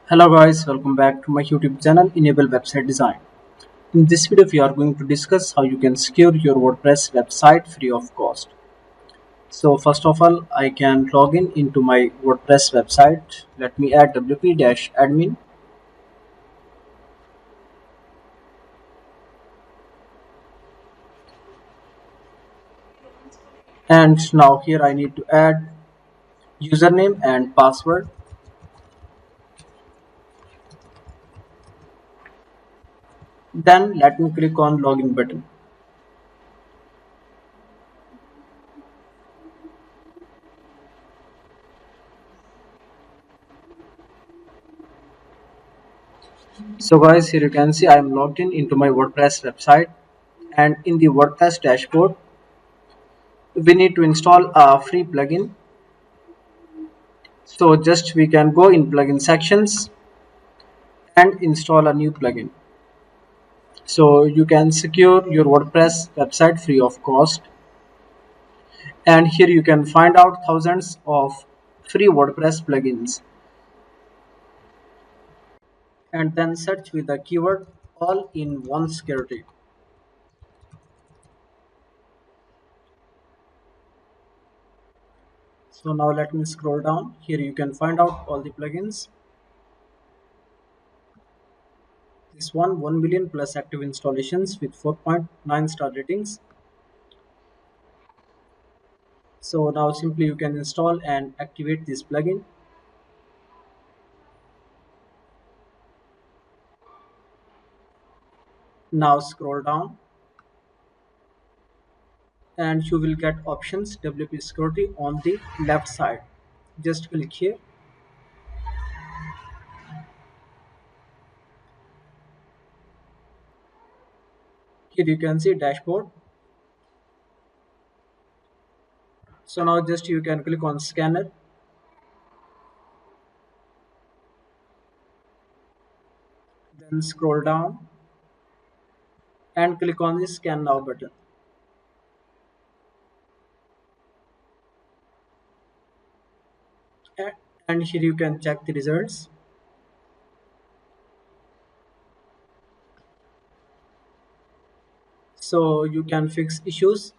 Hello guys, welcome back to my YouTube channel Enable Website Design. In this video we are going to discuss how you can secure your WordPress website free of cost. So first of all, I can log in into my WordPress website. Let me add wp-admin, and now here I need to add username and password. Then let me click on login button. So guys, here you can see I am logged in into my WordPress website, and in the WordPress dashboard we need to install a free plugin. So just we can go in plugin sections and install a new plugin. So you can secure your WordPress website free of cost. And here you can find out thousands of free WordPress plugins and then search with the keyword all in one security. So now let me scroll down. Here you can find out all the plugins. This one 1 million plus active installations with 4.9 star ratings. So now simply you can install and activate this plugin. Now scroll down and you will get options WP security on the left side. Just click here. Here you can see dashboard. So now just you can click on scanner, then scroll down and click on the scan now button. And here you can check the results. So you can fix issues